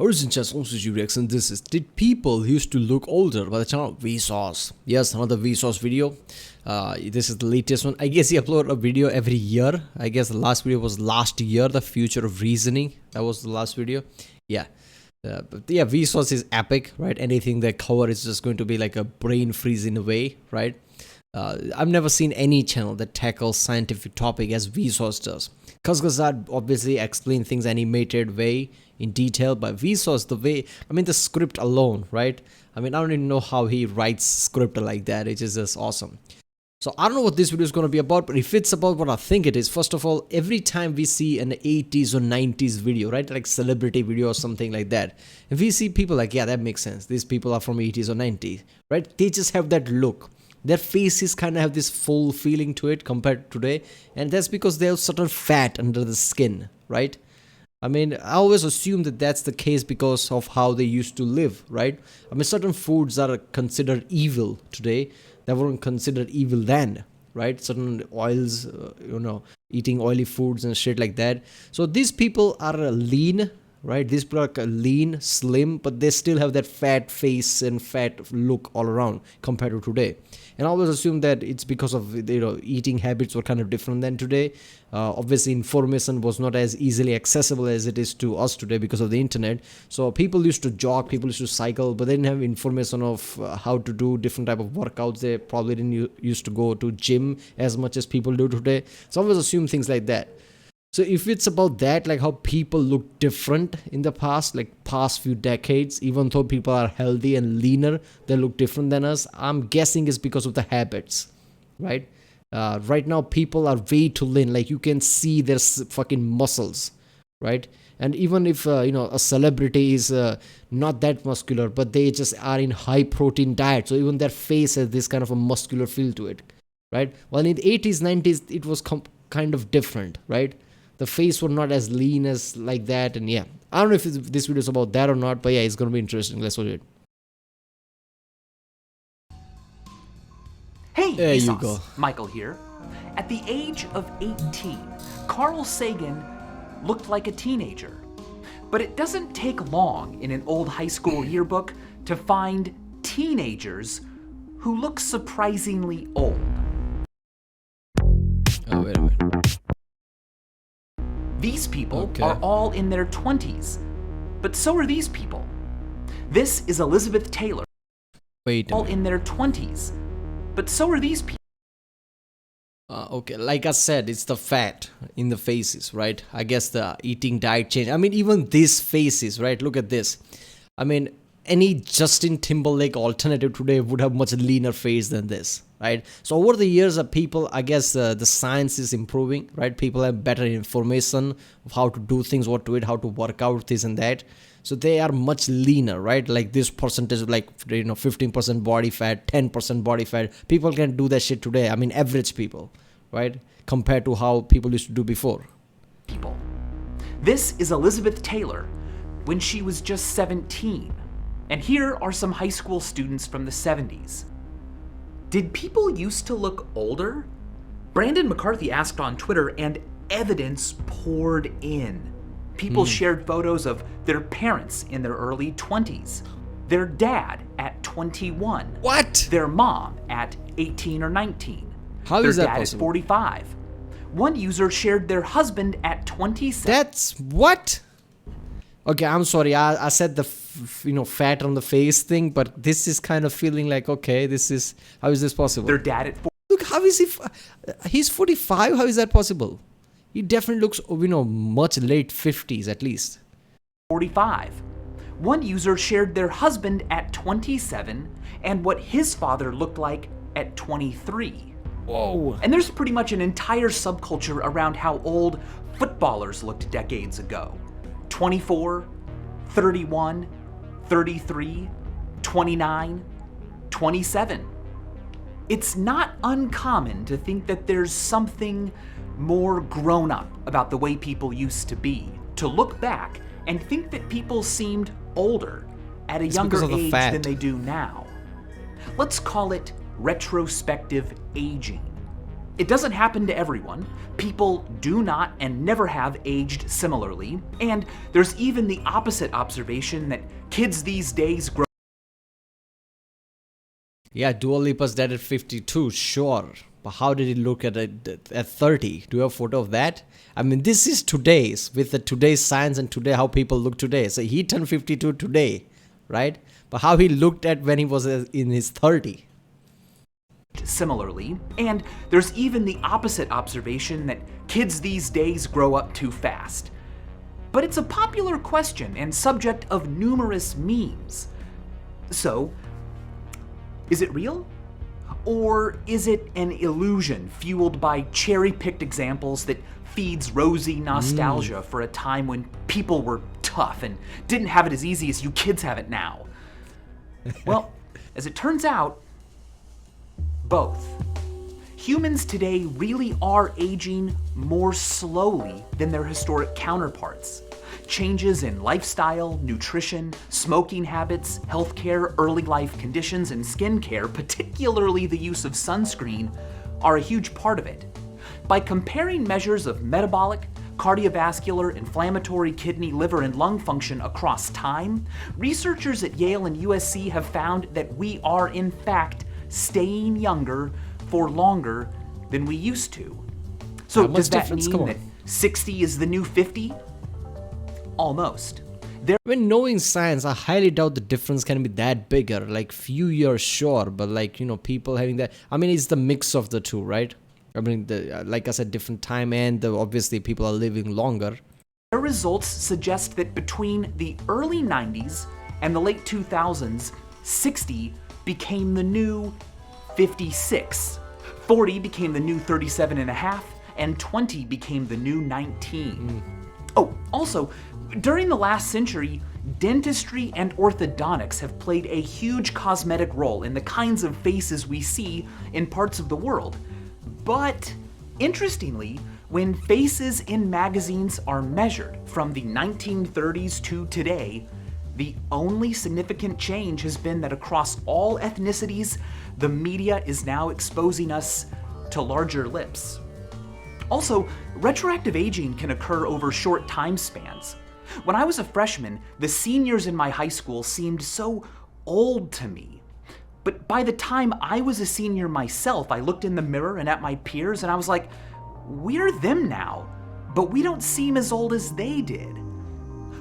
Origin Chess Onsuji reaction. This is, did people used to look older by the channel Vsauce? Yes, another Vsauce video. This is the latest one. I guess he upload a video every year. I guess the last video was last year, the future of reasoning. That was the last video. Yeah. But yeah, Vsauce is epic, right? Anything they cover is just going to be like a brain freeze in a way, right? I've never seen any channel that tackles scientific topic as Vsauce does. Kazgazad obviously explain things animated way in detail, but Vsauce, the way, I mean the script alone, right? I mean, I don't even know how he writes script like that. It is just awesome. So I don't know what this video is going to be about, but if it's about what I think it is, first of all, every time we see an 80s or 90s video, right, like celebrity video or something like that, if we see people like, yeah, that makes sense, these people are from 80s or 90s, right, they just have that look. Their faces kind of have this full feeling to it compared to today, and that's because they have certain fat under the skin, right? I mean, I always assume that that's the case because of how they used to live, right? I mean, certain foods are considered evil today that weren't considered evil then, right? Certain oils, eating oily foods and shit like that. So these people are lean, right? These people are lean, slim, but they still have that fat face and fat look all around compared to today. And I always assume that it's because of, eating habits were kind of different than today. Obviously, information was not as easily accessible as it is to us today because of the internet. So people used to jog, people used to cycle, but they didn't have information of how to do different type of workouts. They probably didn't used to go to gym as much as people do today. So I always assume things like that. So if it's about that, like how people look different in the past, like past few decades, even though people are healthy and leaner, they look different than us. I'm guessing it's because of the habits, right? Right now, people are way too lean. Like you can see their fucking muscles, right? And even if, a celebrity is not that muscular, but they just are in high protein diet. So even their face has this kind of a muscular feel to it, right? Well, in the 80s, 90s, it was kind of different, right? The face were not as lean as like that, and yeah, I don't know if this video is about that or not, but yeah, it's gonna be interesting. Let's watch it. Hey, there Vsauce. You go. Michael here. At the age of 18, Carl Sagan looked like a teenager. But it doesn't take long in an old high school yearbook to find teenagers who look surprisingly old. Oh, wait a minute. These people are all in their 20s, but so are these people. This is Elizabeth Taylor. Wait a all minute. in their 20s, but so are these people. Okay, like I said, it's the fat in the faces, right? I guess the eating diet change. I mean, even these faces, right? Look at this. I mean, any Justin Timberlake alternative today would have much leaner face than this, right? So over the years of people, I guess the science is improving, right? People have better information of how to do things, what to eat, how to work out, this and that. So they are much leaner, right? Like this percentage, like 15% body fat, 10% body fat. People can do that shit today. I mean, average people, right? Compared to how people used to do before. This is Elizabeth Taylor when she was just 17. And here are some high school students from the 70s. Did people used to look older? Brandon McCarthy asked on Twitter, and evidence poured in. People shared photos of their parents in their early 20s, their dad at 21. What? Their mom at 18 or 19. How is that possible? Their dad at 45. One user shared their husband at 27. That's what? Okay, I'm sorry. I said the fat on the face thing, but this is kind of feeling like, okay, how is this possible? Their dad at 40. Look, how is he? He's 45. How is that possible? He definitely looks, much late 50s at least. 45. One user shared their husband at 27 and what his father looked like at 23. Whoa. And there's pretty much an entire subculture around how old footballers looked decades ago. 24, 31, 33, 29, 27. It's not uncommon to think that there's something more grown up about the way people used to be, to look back and think that people seemed older at a younger age than they do now. Let's call it retrospective aging. It doesn't happen to everyone. People do not and never have aged similarly. And there's even the opposite observation that kids these days grow. Yeah, Dua Lipa's dead at 52, sure. But how did he look at it at 30? Do you have a photo of that? I mean, this is today's, with the today's science and today how people look today. So he turned 52 today, right? But how he looked at when he was in his 30. Similarly, and there's even the opposite observation that kids these days grow up too fast. But it's a popular question and subject of numerous memes. So, is it real? Or is it an illusion fueled by cherry-picked examples that feeds rosy nostalgia for a time when people were tough and didn't have it as easy as you kids have it now? Well, as it turns out, both. Humans today really are aging more slowly than their historic counterparts. Changes in lifestyle, nutrition, smoking habits, healthcare, early life conditions, and skincare, particularly the use of sunscreen, are a huge part of it. By comparing measures of metabolic, cardiovascular, inflammatory, kidney, liver, and lung function across time, researchers at Yale and USC have found that we are, in fact, staying younger for longer than we used to. So does that mean that 60 is the new 50? Almost. When knowing science, I highly doubt the difference can be that bigger. Like few years, sure, but like, people having that. I mean, it's the mix of the two, right? I mean, like I said, different time and obviously people are living longer. Their results suggest that between the early 90s and the late 2000s, 60 became the new 56. 40 became the new 37 and a half, and 20 became the new 19. Oh, also, during the last century, dentistry and orthodontics have played a huge cosmetic role in the kinds of faces we see in parts of the world. But, interestingly, when faces in magazines are measured from the 1930s to today, the only significant change has been that across all ethnicities, the media is now exposing us to larger lips. Also, retroactive aging can occur over short time spans. When I was a freshman, the seniors in my high school seemed so old to me. But by the time I was a senior myself, I looked in the mirror and at my peers and I was like, we're them now, but we don't seem as old as they did.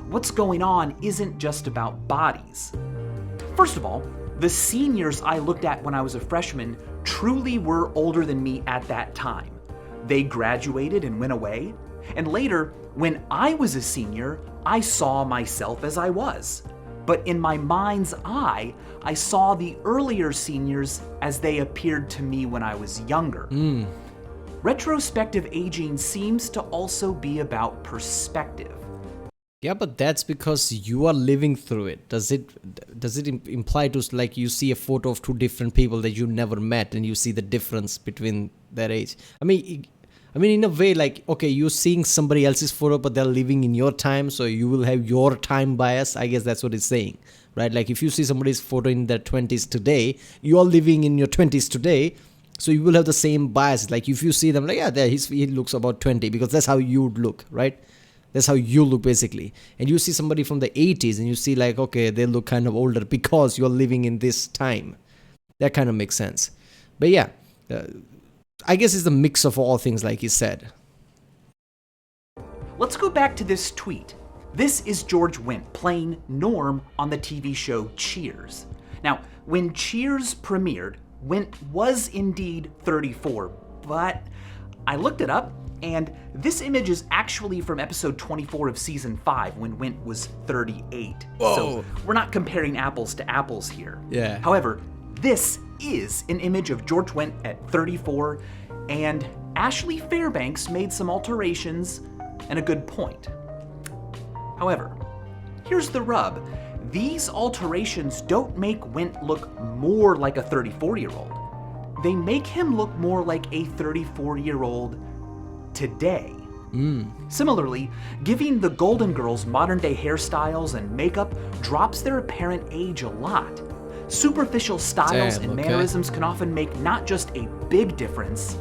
What's going on isn't just about bodies. First of all, the seniors I looked at when I was a freshman truly were older than me at that time. They graduated and went away, and later, when I was a senior, I saw myself as I was. But in my mind's eye, I saw the earlier seniors as they appeared to me when I was younger. Retrospective aging seems to also be about perspective. Yeah, but that's because you are living through it. Does it imply to like you see a photo of two different people that you never met and you see the difference between their age? I mean, in a way, like, okay, you're seeing somebody else's photo, but they're living in your time, so you will have your time bias. I guess that's what it's saying, right? Like, if you see somebody's photo in their 20s today, you're living in your 20s today, so you will have the same bias. Like, if you see them, like, yeah, there he looks about 20, because that's how you would look, right? That's how you look, basically. And you see somebody from the 80s, and you see, like, okay, they look kind of older because you're living in this time. That kind of makes sense. But yeah, I guess it's the mix of all things, like he said. Let's go back to this tweet. This is George Wendt playing Norm on the TV show Cheers. Now, when Cheers premiered, Wendt was indeed 34, but I looked it up, and this image is actually from episode 24 of season 5 when Wendt was 38. Whoa. So we're not comparing apples to apples here. Yeah. However, this is an image of George Wendt at 34, and Ashley Fairbanks made some alterations and a good point. However, here's the rub. These alterations don't make Wendt look more like a 34-year-old. They make him look more like a 34-year-old today. Similarly, giving the Golden Girls modern-day hairstyles and makeup drops their apparent age a lot. Superficial styles and mannerisms can often make not just a big difference,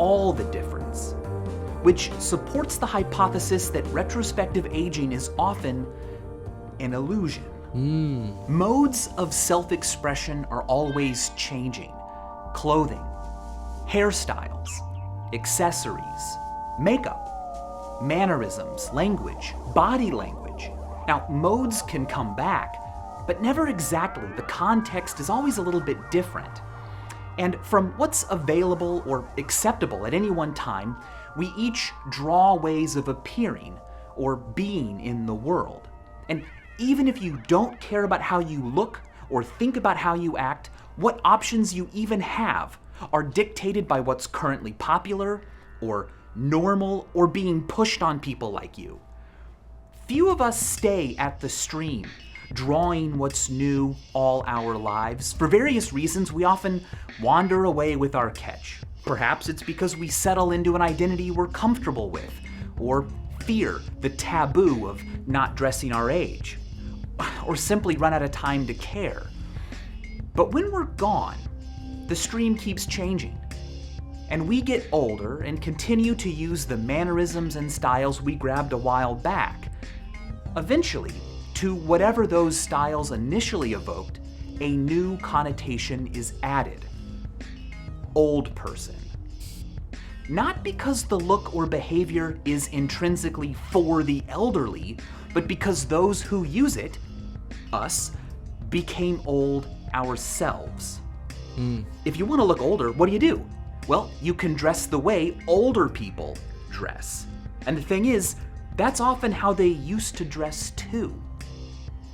all the difference, which supports the hypothesis that retrospective aging is often an illusion. Modes of self-expression are always changing. Clothing, hairstyles, accessories, makeup, mannerisms, language, body language. Now, modes can come back, but never exactly. The context is always a little bit different. And from what's available or acceptable at any one time, we each draw ways of appearing or being in the world. And even if you don't care about how you look or think about how you act, what options you even have are dictated by what's currently popular or normal or being pushed on people like you. Few of us stay at the stream, drawing what's new all our lives. For various reasons, we often wander away with our catch. Perhaps it's because we settle into an identity we're comfortable with, or fear the taboo of not dressing our age, or simply run out of time to care. But when we're gone, the stream keeps changing, and we get older and continue to use the mannerisms and styles we grabbed a while back. Eventually, to whatever those styles initially evoked, a new connotation is added. Old person. Not because the look or behavior is intrinsically for the elderly, but because those who use it, us, became old ourselves. If you want to look older, what do? Well, you can dress the way older people dress. And the thing is, that's often how they used to dress too.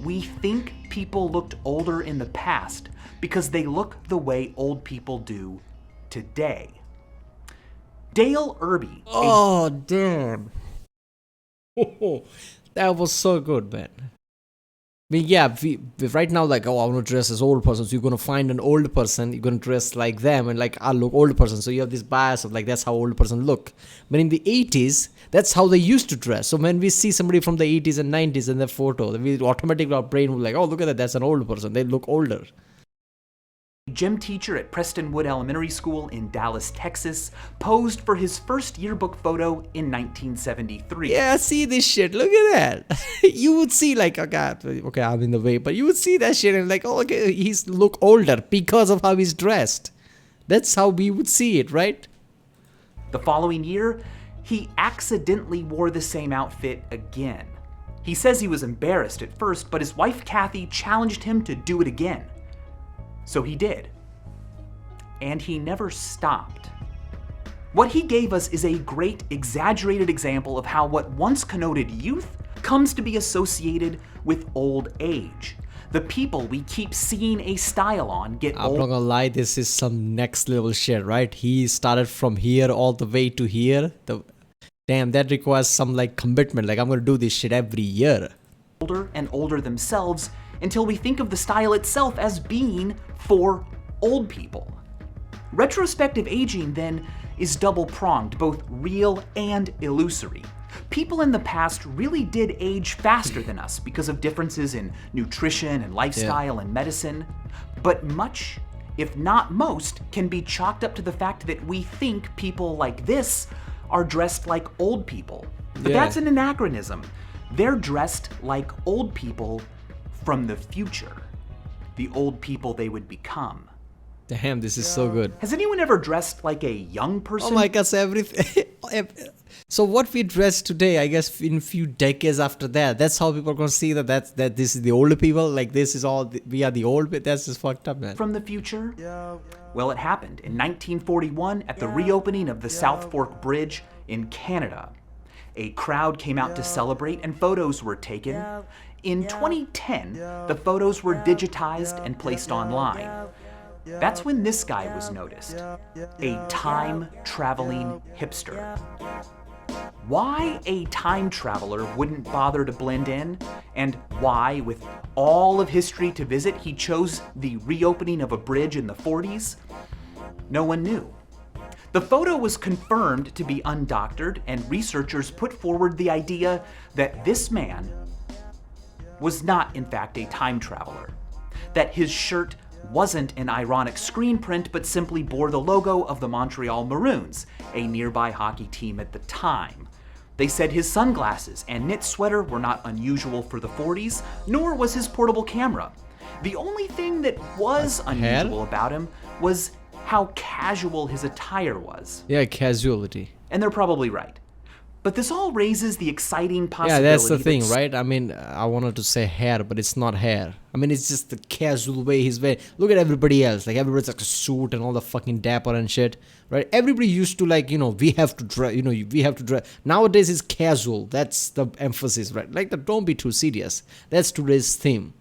We think people looked older in the past because they look the way old people do today. Dale Irby. Oh, damn. That was so good, man. I mean, yeah, we right now, like, oh, I want to dress as old person. So you're going to find an old person, you're going to dress like them, and like, I'll look old person. So you have this bias of like, that's how old person look. But in the 80s, that's how they used to dress. So when we see somebody from the 80s and 90s in their photo, we automatically, our brain will like, oh, look at that, that's an old person. They look older. Gym teacher at Prestonwood Elementary School in Dallas, Texas, posed for his first yearbook photo in 1973. Yeah, see this shit. Look at that. You would see like, okay, I'm in the way, but you would see that shit and like, oh, okay, he's look older because of how he's dressed. That's how we would see it, right? The following year, he accidentally wore the same outfit again. He says he was embarrassed at first, but his wife Kathy challenged him to do it again. So he did. And he never stopped. What he gave us is a great, exaggerated example of how what once connoted youth comes to be associated with old age. The people we keep seeing a style on get I'm old. not gonna lie, this is some next level shit, right? He started from here all the way to here. Damn, that requires some like commitment. Like, I'm gonna do this shit every year. Older and older themselves until we think of the style itself as being for old people. Retrospective aging, then, is double-pronged, both real and illusory. People in the past really did age faster than us because of differences in nutrition and lifestyle and medicine, but much, if not most, can be chalked up to the fact that we think people like this are dressed like old people. But that's an anachronism. They're dressed like old people from the future, the old people they would become. Damn, this is so good. Has anyone ever dressed like a young person? Oh my God, so everything. So what we dress today, I guess in a few decades after that, that's how people are gonna see that this is the older people. Like, this is all we are the old bit. That's just fucked up, man. From the future? Well, it happened in 1941 at the reopening of the South Fork Bridge in Canada. A crowd came out to celebrate and photos were taken. In 2010, the photos were digitized and placed online. That's when this guy was noticed, a time-traveling hipster. Why a time traveler wouldn't bother to blend in, and why, with all of history to visit, he chose the reopening of a bridge in the 40s, no one knew. The photo was confirmed to be undoctored, and researchers put forward the idea that this man was not, in fact, a time traveler, that his shirt wasn't an ironic screen print, but simply bore the logo of the Montreal Maroons, a nearby hockey team at the time. They said his sunglasses and knit sweater were not unusual for the 40s, nor was his portable camera. The only thing that was unusual about him was how casual his attire was. Yeah, casuality. And they're probably right. But this all raises the exciting possibility. Yeah, that's the thing, right? I mean, I wanted to say hair, but it's not hair. I mean, it's just the casual way he's wearing. Look at everybody else. Like, everybody's like a suit and all the fucking dapper and shit, right? Everybody used to, like, we have to dress, we have to dress. Nowadays, it's casual. That's the emphasis, right? Like, don't be too serious. That's today's theme.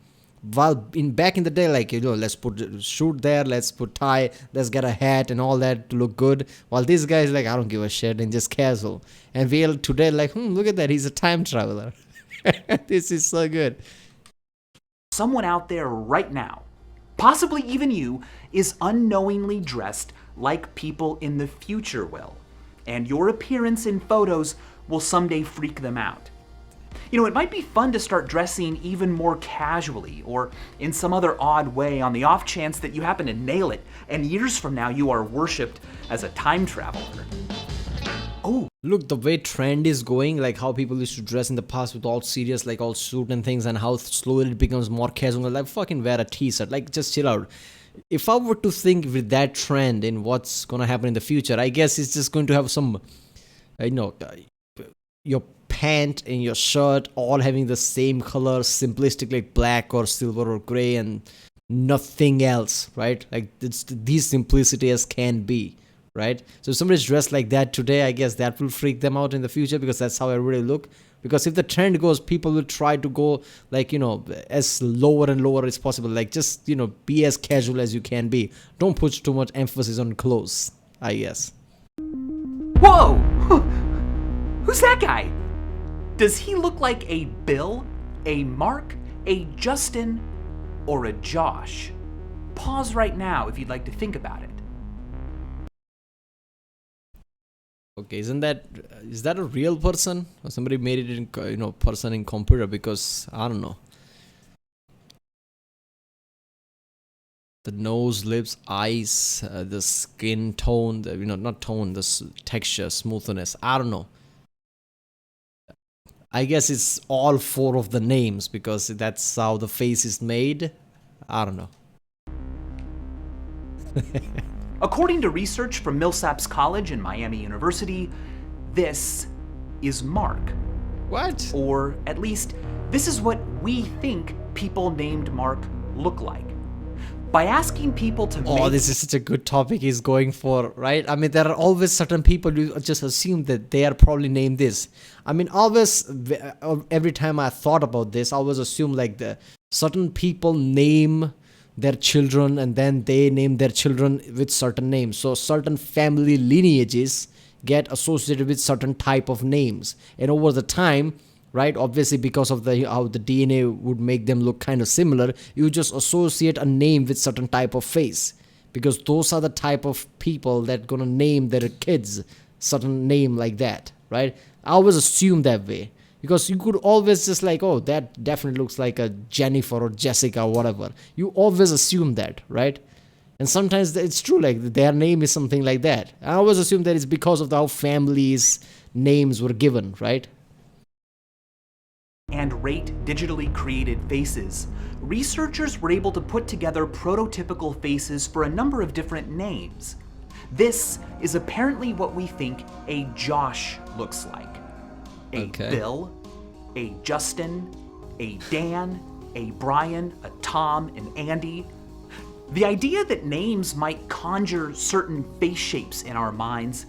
While back in the day, like, let's put shoot there, let's put tie, let's get a hat and all that to look good. While these guys, like, I don't give a shit and just casual. And we all today, like, look at that, he's a time traveler. This is so good. Someone out there right now, possibly even you, is unknowingly dressed like people in the future will. And your appearance in photos will someday freak them out. It might be fun to start dressing even more casually or in some other odd way on the off chance that you happen to nail it and years from now you are worshipped as a time traveler. Oh, look, the way trend is going, like how people used to dress in the past with all serious, like all suit and things, and how slowly it becomes more casual, like fucking wear a t-shirt, like just chill out. If I were to think with that trend in what's gonna happen in the future, I guess it's just going to have some, your pant and your shirt all having the same color, simplistic, like black or silver or gray, and nothing else, right? Like, it's the simplicity as can be, right? So if somebody's dressed like that today, I guess that will freak them out in the future, because that's how everybody look. Because if the trend goes, people will try to go, like, as lower and lower as possible. Like, just, be as casual as you can be. Don't put too much emphasis on clothes, I guess. Whoa! Who's that guy? Does he look like a Bill, a Mark, a Justin, or a Josh? Pause right now if you'd like to think about it. Okay, is that a real person? Or somebody made it in, person in computer? Because, I don't know. The nose, lips, eyes, the skin tone, not tone, the texture, smoothness, I don't know. I guess it's all four of the names, because that's how the face is made. I don't know. According to research from Millsaps College and Miami University, this is Mark. What? Or at least, this is what we think people named Mark look like. By asking people to make... Oh, this is such a good topic he's going for, right? I mean, there are always certain people who just assume that they are probably named this. I mean, always, every time I thought about this, I always assume like the certain people name their children and then they name their children with certain names. So certain family lineages get associated with certain type of names. And over the time, right, obviously because of how the DNA would make them look kind of similar, you just associate a name with certain type of face, because those are the type of people that gonna name their kids certain name like that, right? I always assume that way, because you could always just like, oh, that definitely looks like a Jennifer or Jessica or whatever. You always assume that, right? And sometimes it's true, like their name is something like that. I always assume that it's because of how families' names were given, right? And rate digitally created faces, researchers were able to put together prototypical faces for a number of different names. This is apparently what we think a Josh looks like. A Bill, a Justin, a Dan, a Brian, a Tom, and Andy. The idea that names might conjure certain face shapes in our minds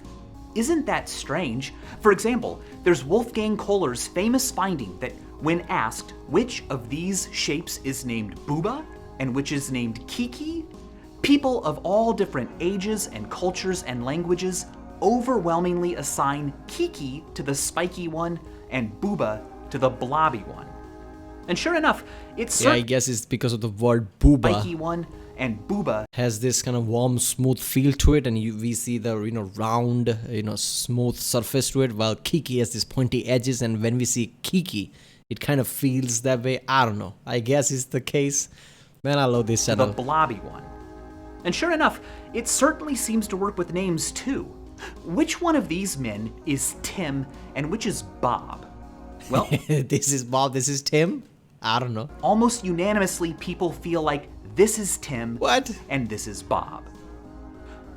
isn't that strange. For example, there's Wolfgang Kohler's famous finding that when asked which of these shapes is named Booba and which is named Kiki, people of all different ages and cultures and languages overwhelmingly assign Kiki to the spiky one and Booba to the blobby one. And sure enough, it's I guess it's because of the word booba. Spiky one and Booba has this kind of warm, smooth feel to it, and we see the round, smooth surface to it, while Kiki has these pointy edges, and when we see Kiki, it kind of feels that way. I don't know. I guess it's the case. Man, I love this the channel. blobby one. And sure enough, it certainly seems to work with names too. Which one of these men is Tim and which is Bob? Well, This is Bob, this is Tim? I don't know. almost unanimously people feel like this is Tim What? and this is Bob.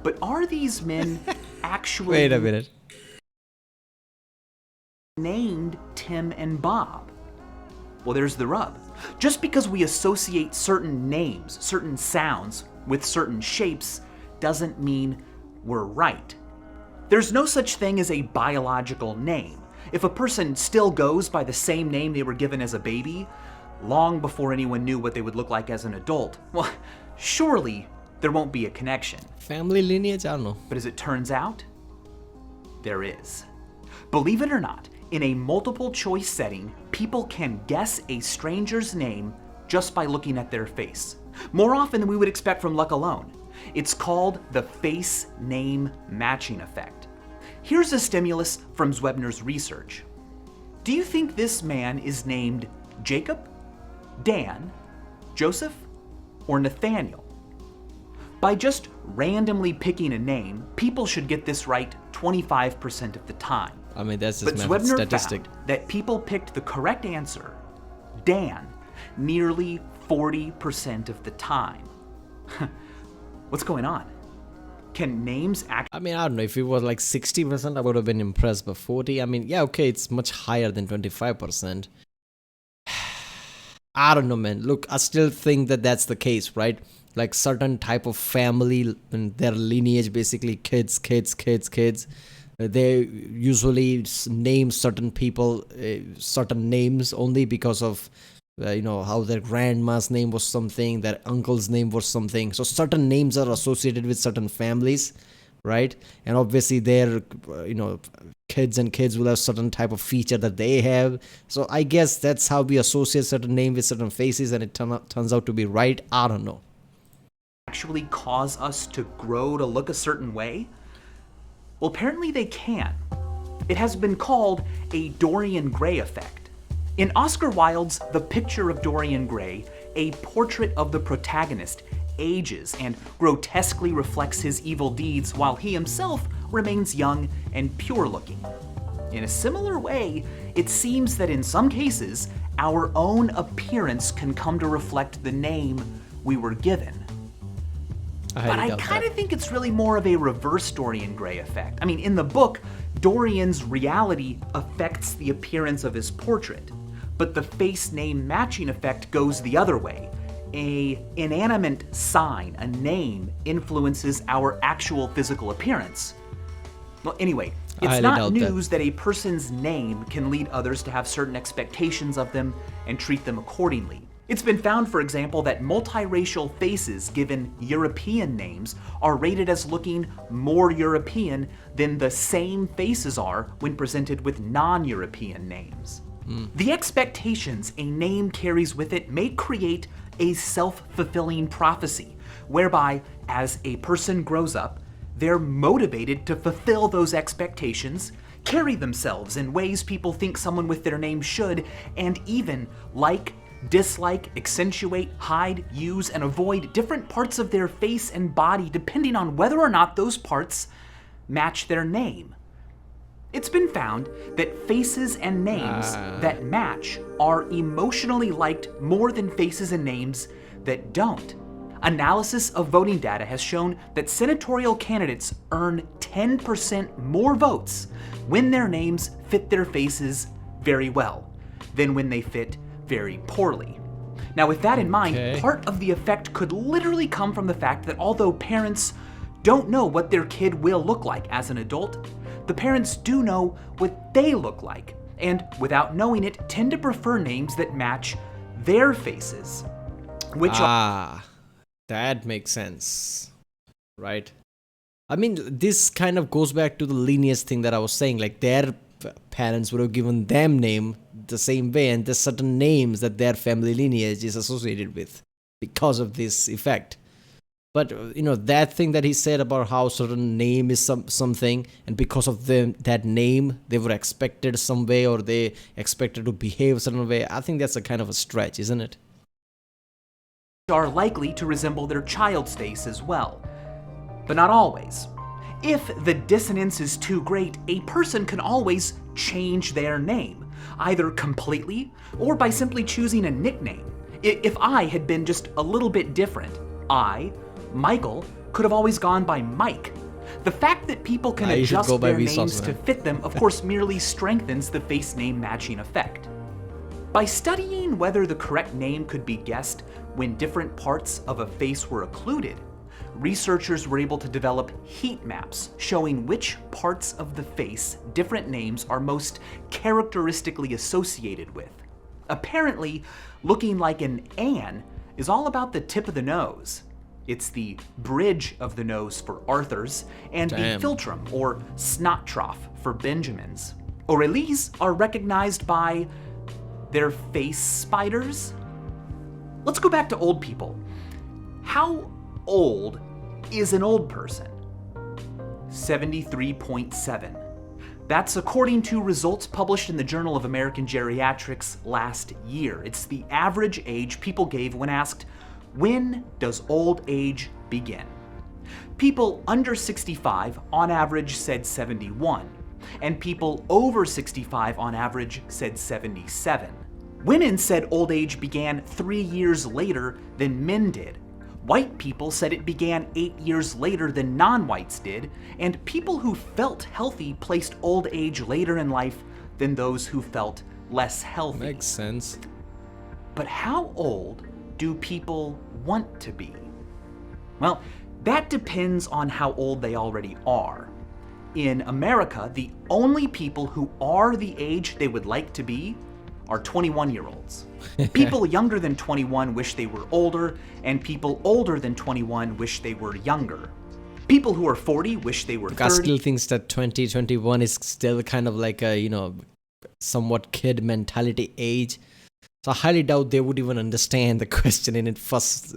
But are these men actually Wait a minute. named Tim and Bob? Well, there's the rub. Just because we associate certain names, certain sounds, with certain shapes, doesn't mean we're right. There's no such thing as a biological name. If a person still goes by the same name they were given as a baby, long before anyone knew what they would look like as an adult, well, surely there won't be a connection. Family lineage? I don't know. But as it turns out, there is. Believe it or not, in a multiple choice setting, people can guess a stranger's name just by looking at their face. More often than we would expect from luck alone. It's called the face name matching effect. Here's a stimulus from Zwebner's research. Do you think this man is named Jacob, Dan, Joseph, or Nathaniel? By just randomly picking a name, people should get this right 25% of the time. I mean, that's But just math Zwebner statistic. found that people picked the correct answer, Dan, nearly 40% of the time. What's going on? Can names I mean, I don't know. If it was like 60%, I would have been impressed. But 40, I mean, yeah, okay, it's much higher than 25%. I don't know, man. Look, I still think that that's the case, right? Like certain type of family, and their lineage, basically kids. They usually name certain people certain names only because of how their grandma's name was something, their uncle's name was something. So certain names are associated with certain families, right? And obviously their kids will have certain type of feature that they have. So I guess that's how we associate certain name with certain faces, and it turns out to be right. I don't know. actually cause us to grow to look a certain way? Well, apparently they can. It has been called a Dorian Gray effect. In Oscar Wilde's The Picture of Dorian Gray, a portrait of the protagonist ages and grotesquely reflects his evil deeds while he himself remains young and pure-looking. In a similar way, it seems that in some cases, our own appearance can come to reflect the name we were given. But I kind of think it's really more of a reverse Dorian Gray effect. I mean, in the book, Dorian's reality affects the appearance of his portrait, but the face name matching effect goes the other way. A inanimate sign, a name, influences our actual physical appearance. Well, anyway, it's not news that a person's name can lead others to have certain expectations of them and treat them accordingly. It's been found, for example, that multiracial faces given European names are rated as looking more European than the same faces are when presented with non-European names. The expectations a name carries with it may create a self-fulfilling prophecy, whereby as a person grows up, they're motivated to fulfill those expectations, carry themselves in ways people think someone with their name should, and even dislike, accentuate, hide, use, and avoid different parts of their face and body depending on whether or not those parts match their name. It's been found that faces and names that match are emotionally liked more than faces and names that don't. Analysis of voting data has shown that senatorial candidates earn 10% more votes when their names fit their faces very well than when they fit very poorly. Now, with that in mind, part of the effect could literally come from the fact that although parents don't know what their kid will look like as an adult, the parents do know what they look like, and without knowing it, tend to prefer names that match their faces, which that makes sense, right? I mean, this kind of goes back to the lineage thing that I was saying, like their parents would have given them name the same way, and there's certain names that their family lineage is associated with because of this effect. But that thing that he said about how certain name is something, and because of that name they were expected some way, or they expected to behave a certain way, I think that's a kind of a stretch, isn't it? are likely to resemble their child's face as well. But not always. If the dissonance is too great, a person can always change their name, either completely or by simply choosing a nickname. If I had been just a little bit different, Michael, could have always gone by Mike. The fact that people can adjust their names to fit them, of course, merely strengthens the face name matching effect. By studying whether the correct name could be guessed when different parts of a face were occluded, researchers were able to develop heat maps showing which parts of the face different names are most characteristically associated with. Apparently, looking like an Anne is all about the tip of the nose. It's the bridge of the nose for Arthur's and the philtrum or snot trough for Benjamin's. Aurélies are recognized by their face spiders. Let's go back to old people. How old is an old person? 73.7. That's according to results published in the Journal of American Geriatrics last year. It's the average age people gave when asked, when does old age begin? People under 65 on average said 71, and people over 65 on average said 77. Women said old age began 3 years later than men did. White people said it began 8 years later than non-whites did, and people who felt healthy placed old age later in life than those who felt less healthy. Makes sense. But how old do people want to be? Well, that depends on how old they already are. In America, the only people who are the age they would like to be are 21-year-olds. People younger than 21 wish they were older, and people older than 21 wish they were younger. People who are 40 wish they were 30. I still think that 20, 21 is still kind of like a, somewhat kid mentality age. So I highly doubt they would even understand the question in its first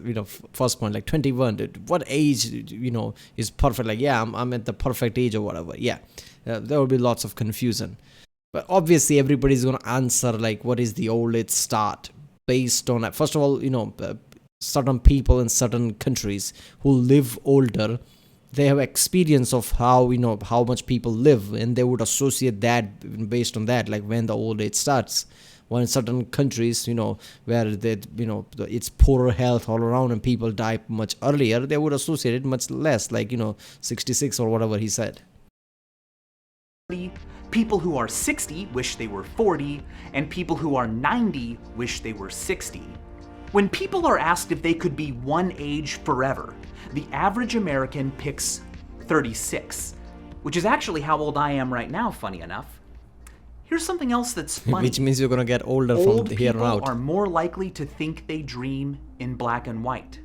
point, like 21. What age, is perfect? Like, yeah, I'm at the perfect age or whatever. Yeah, there will be lots of confusion. But obviously, everybody's going to answer, like, what is the oldest start based on, first of all, certain people in certain countries who live older, they have experience of how, how much people live, and they would associate that based on that, like when the old age starts. While in certain countries, where it's poorer health all around and people die much earlier, they would associate it much less, like, 66 or whatever he said. People who are 60 wish they were 40, and people who are 90 wish they were 60. When people are asked if they could be one age forever, the average American picks 36, which is actually how old I am right now, funny enough. Here's something else that's funny. Which means you're going to get older Old from here on out. People are more likely to think they dream in black and white.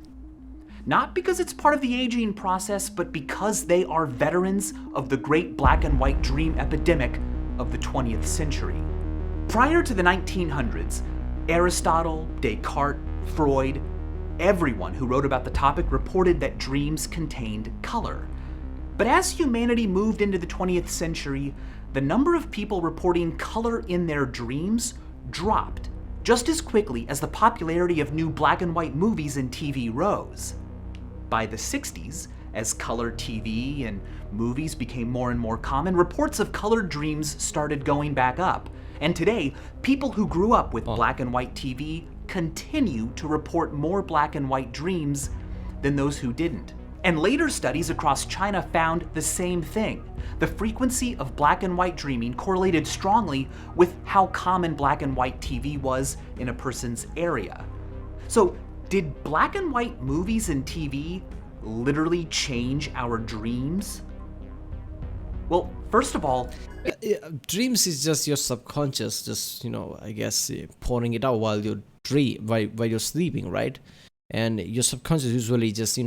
Not because it's part of the aging process, but because they are veterans of the great black and white dream epidemic of the 20th century. Prior to the 1900s, Aristotle, Descartes, Freud, everyone who wrote about the topic reported that dreams contained color. But as humanity moved into the 20th century, the number of people reporting color in their dreams dropped just as quickly as the popularity of new black and white movies and TV rose. By the 60s, as color TV and movies became more and more common, reports of colored dreams started going back up. And today, people who grew up with black and white TV continue to report more black and white dreams than those who didn't. And later studies across China found the same thing. The frequency of black and white dreaming correlated strongly with how common black and white TV was in a person's area. So, did black and white movies and TV literally change our dreams? Well, first of all, dreams is just your subconscious, just, I guess, pouring it out while you're while you're sleeping, right? And your subconscious usually just,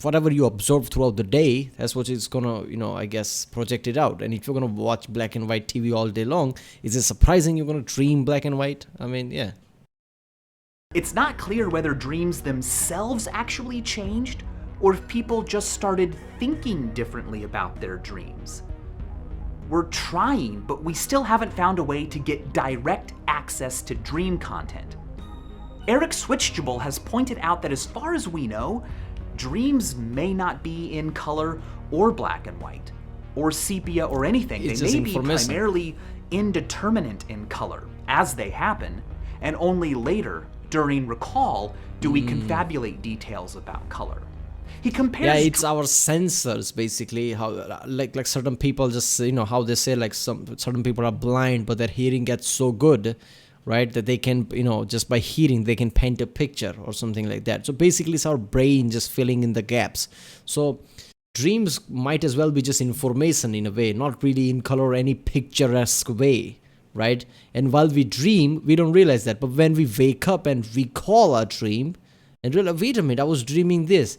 whatever you absorb throughout the day, that's what it's gonna, I guess, project it out. And if you're gonna watch black and white TV all day long, is it surprising you're gonna dream black and white? I mean, yeah. It's not clear whether dreams themselves actually changed, or if people just started thinking differently about their dreams. We're trying, but we still haven't found a way to get direct access to dream content. Eric Switchable has pointed out that as far as we know, dreams may not be in color or black and white, or sepia or anything. It's They just may be information. primarily indeterminate in color as they happen, and only later, during recall, do we confabulate details about color. He compares Yeah, it's our sensors basically. How like certain people just, you know, how they say like certain people are blind, but their hearing gets so good, right, that they can, you know, just by hearing they can paint a picture or something like that. So basically it's our brain just filling in the gaps. So dreams might as well be just information in a way, not really in color or any picturesque way, right? And while we dream, we don't realize that. But when we wake up and recall our dream and realize, wait a minute, I was dreaming this,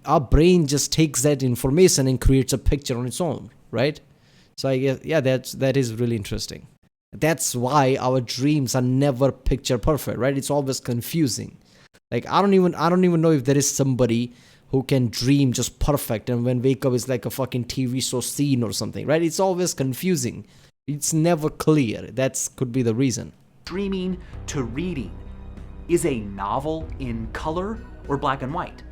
our brain just takes that information and creates a picture on its own, right? So I guess, yeah, that is really interesting. That's why our dreams are never picture perfect, right? It's always confusing. Like I don't even know if there is somebody who can dream just perfect and when wake up is like a fucking TV show scene or something, right? It's always confusing. It's never clear. That could be the reason. dreaming to reading. Is a novel in color or black and white?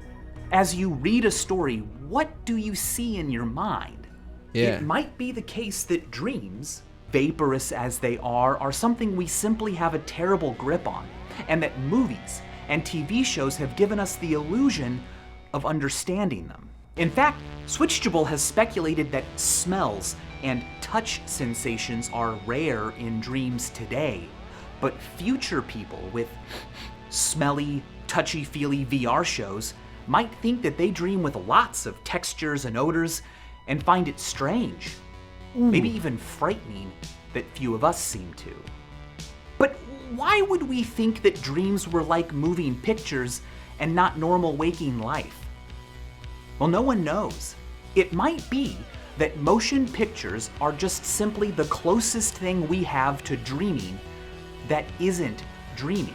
As you read a story, what do you see in your mind? Yeah. It might be the case that dreams, vaporous as they are something we simply have a terrible grip on, and that movies and TV shows have given us the illusion of understanding them. In fact, Switchable has speculated that smells and touch sensations are rare in dreams today, but future people with smelly, touchy-feely VR shows might think that they dream with lots of textures and odors and find it strange, maybe even frightening, that few of us seem to. But why would we think that dreams were like moving pictures and not normal waking life? Well, no one knows. It might be that motion pictures are just simply the closest thing we have to dreaming that isn't dreaming.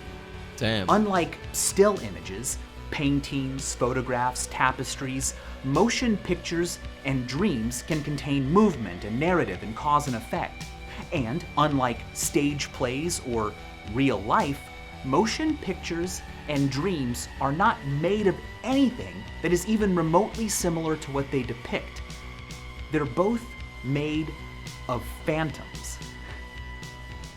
Damn. Unlike still images, paintings, photographs, tapestries, motion pictures and dreams can contain movement and narrative and cause and effect. And unlike stage plays or real life, motion pictures and dreams are not made of anything that is even remotely similar to what they depict. They're both made of phantoms.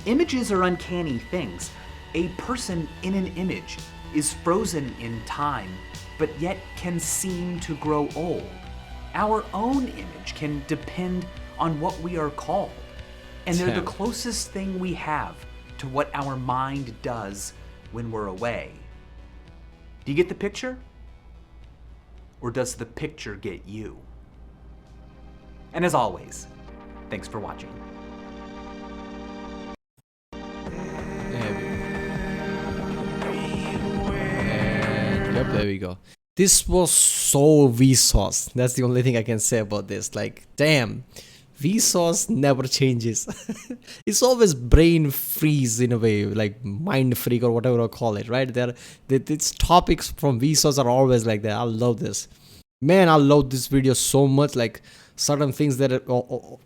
Images are uncanny things. A person in an image is frozen in time, but yet can seem to grow old. Our own image can depend on what we are called, and they're the Damn. closest thing we have to what our mind does when we're away. Do you get the picture? Or does the picture get you? And as always, thanks for watching. And yep, there we go. This was so Vsauce. That's the only thing I can say about this. Like, damn, Vsauce never changes. It's always brain freeze in a way, like mind freak or whatever I call it, right? Its topics from Vsauce are always like that. I love this. Man, I love this video so much. Like certain things that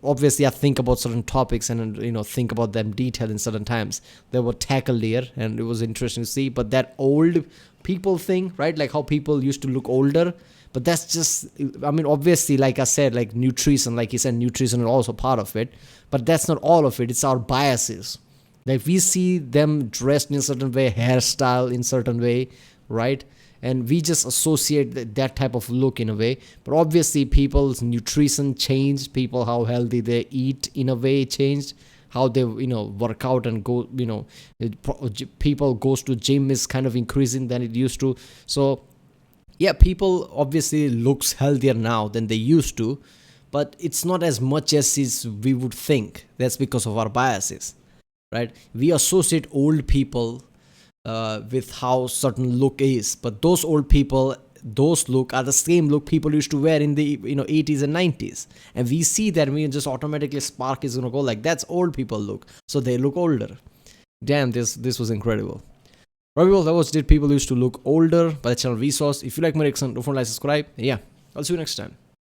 obviously I think about certain topics and, you know, think about them detailed in certain times. They were tackled here and it was interesting to see. But that old people thing, right? Like how people used to look older. But that's just, I mean, obviously, like I said, like nutrition, like you said, nutrition is also part of it. But that's not all of it. It's our biases. Like we see them dressed in a certain way, hairstyle in a certain way, right? And we just associate that type of look in a way. But obviously people's nutrition changed, people how healthy they eat in a way changed, how they, you know, work out and go, you know, people goes to gym is kind of increasing than it used to. So yeah, people obviously looks healthier now than they used to, but it's not as much as we would think. That's because of our biases, right? We associate old people with how certain look is, but those old people, those look are the same look people used to wear in the 80s and 90s, and we see that we just automatically spark is gonna go like that's old people look, so they look older. Damn, this was incredible. Right, people, that was did people used to look older by the channel Vsauce. If you like my reaction, don't forget to like, subscribe. And yeah, I'll see you next time.